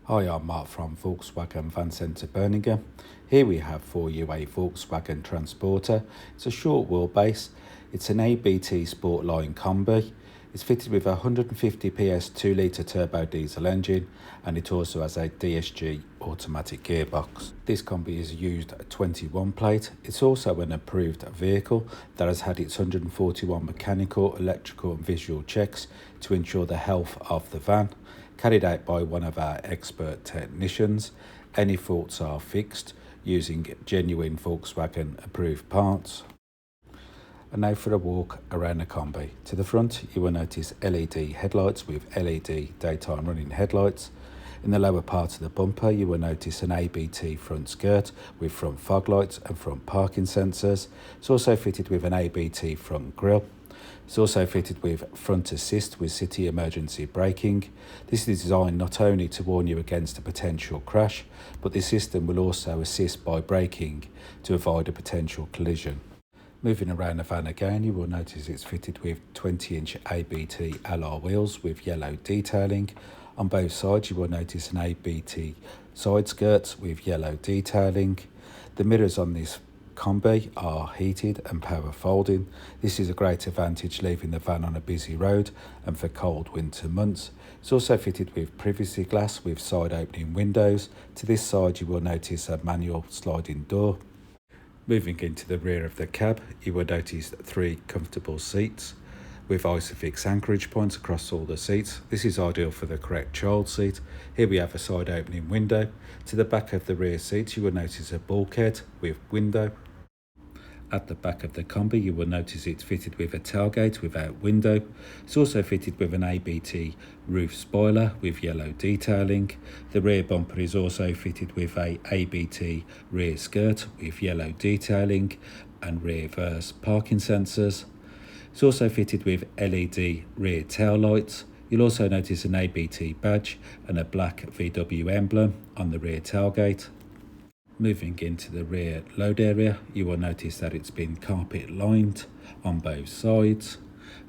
Hi, I'm Mark from Volkswagen Van Centre Birmingham. Here we have for you a Volkswagen Transporter. It's a short wheelbase. It's an ABT Sportline Kombi. It's fitted with a 150 PS 2-litre turbo diesel engine, and it also has a DSG automatic gearbox. This Kombi is used 21 plate. It's also an approved vehicle that has had its 141 mechanical, electrical and visual checks to ensure the health of the van, carried out by one of our expert technicians. Any faults are fixed using genuine Volkswagen approved parts. And now for a walk around the Kombi. To the front, you will notice LED headlights with LED daytime running headlights. In the lower part of the bumper, you will notice an ABT front skirt with front fog lights and front parking sensors. It's also fitted with an ABT front grille. It's also fitted with front assist with city emergency braking. This is designed not only to warn you against a potential crash, but the system will also assist by braking to avoid a potential collision. Moving around the van again, you will notice it's fitted with 20-inch ABT alloy wheels with yellow detailing. On both sides, you will notice an ABT side skirts with yellow detailing. The mirrors on this Kombi are heated and power folding. This is a great advantage leaving the van on a busy road and for cold winter months. It's also fitted with privacy glass with side opening windows. To this side, you will notice a manual sliding door. Moving into the rear of the cab, you will notice 3 comfortable seats with Isofix anchorage points across all the seats. This is ideal for the correct child seat. Here we have a side opening window. To the back of the rear seats, you will notice a bulkhead with window. At the back of the Kombi, you will notice it's fitted with a tailgate without window. It's also fitted with an ABT roof spoiler with yellow detailing. The rear bumper is also fitted with a ABT Rear Skirt with yellow detailing and reverse parking sensors. It's also fitted with LED rear tail lights. You'll also notice an ABT badge and a black VW emblem on the rear tailgate. Moving into the rear load area, you will notice that it's been carpet lined on both sides.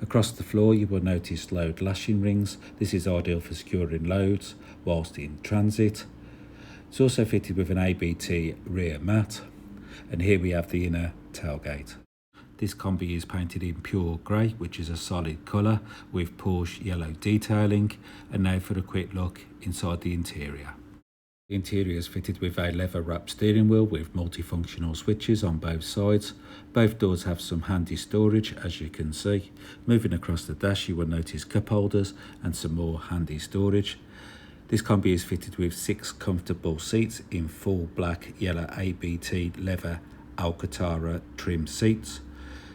Across the floor, you will notice load lashing rings. This is ideal for securing loads whilst in transit. It's also fitted with an ABT rear mat. And here we have the inner tailgate. This Kombi is painted in pure grey, which is a solid colour with Porsche Yellow detailing. And now for a quick look inside the interior. The interior is fitted with a leather-wrapped steering wheel with multifunctional switches on both sides. Both doors have some handy storage, as you can see. Moving across the dash, you will notice cup holders and some more handy storage. This Kombi is fitted with 6 comfortable seats in full black yellow ABT leather Alcantara trim seats.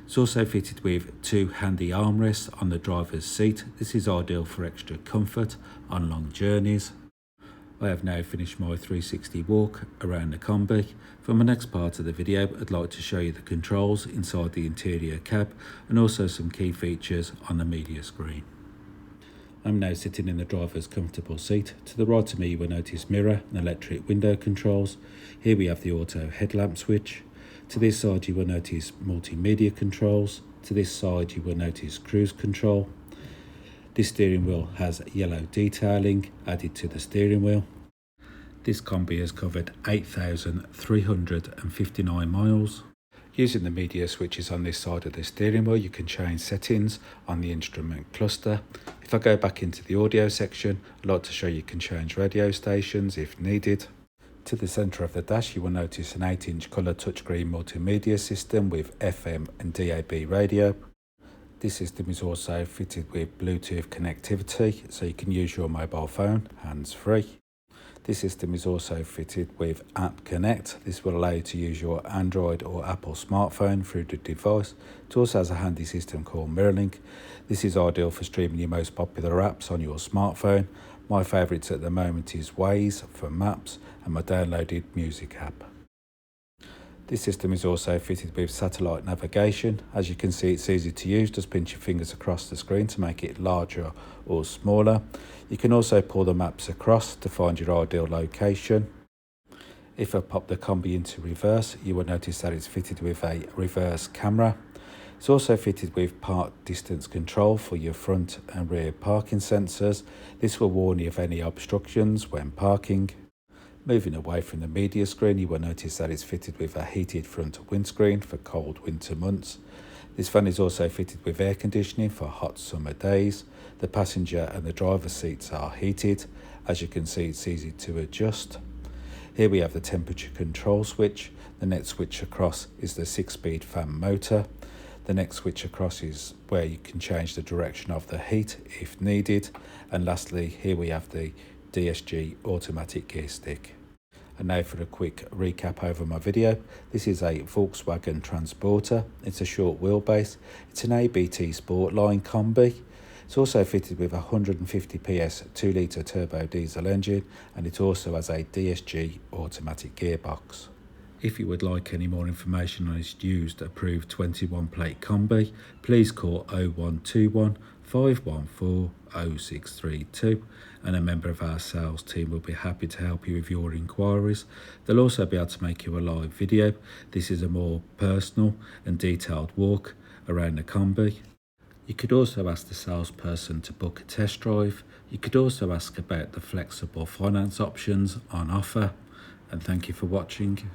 It's also fitted with 2 handy armrests on the driver's seat. This is ideal for extra comfort on long journeys. I have now finished my 360 walk around the Kombi. For my next part of the video, I'd like to show you the controls inside the interior cab and also some key features on the media screen. I'm now sitting in the driver's comfortable seat. To the right of me, you will notice mirror and electric window controls. Here we have the auto headlamp switch. To this side, you will notice multimedia controls. To this side, you will notice cruise control. This steering wheel has yellow detailing added to the steering wheel. This Kombi has covered 8,359 miles. Using the media switches on this side of the steering wheel, you can change settings on the instrument cluster. If I go back into the audio section, I'd like to show you can change radio stations if needed. To the centre of the dash, you will notice an 8-inch colour touchscreen multimedia system with FM and DAB radio. This system is also fitted with Bluetooth connectivity, so you can use your mobile phone hands-free. This system is also fitted with App Connect. This will allow you to use your Android or Apple smartphone through the device. It also has a handy system called MirrorLink. This is ideal for streaming your most popular apps on your smartphone. My favourites at the moment is Waze for maps and my downloaded music app. This system is also fitted with satellite navigation. As you can see, it's easy to use. Just pinch your fingers across the screen to make it larger or smaller. You can also pull the maps across to find your ideal location. If I pop the Kombi into reverse, you will notice that it's fitted with a reverse camera. It's also fitted with park distance control for your front and rear parking sensors. This will warn you of any obstructions when parking. Moving away from the media screen, you will notice that it's fitted with a heated front windscreen for cold winter months. This van is also fitted with air conditioning for hot summer days. The passenger and the driver seats are heated. As you can see, it's easy to adjust. Here we have the temperature control switch. The next switch across is the 6-speed fan motor. The next switch across is where you can change the direction of the heat if needed. And lastly, here we have the DSG automatic gear stick. And now for a quick recap over my video. This is a Volkswagen Transporter. It's a short wheelbase. It's an ABT Sportline Kombi. It's also fitted with a 150 PS 2-litre turbo diesel engine, and it also has a DSG automatic gearbox. If you would like any more information on this used approved 21 plate Kombi, please call 0121 514 0632 and a member of our sales team will be happy to help you with your inquiries. They'll also be able to make you a live video. This is a more personal and detailed walk around the Kombi. You could also ask the salesperson to book a test drive. You could also ask about the flexible finance options on offer. And thank you for watching.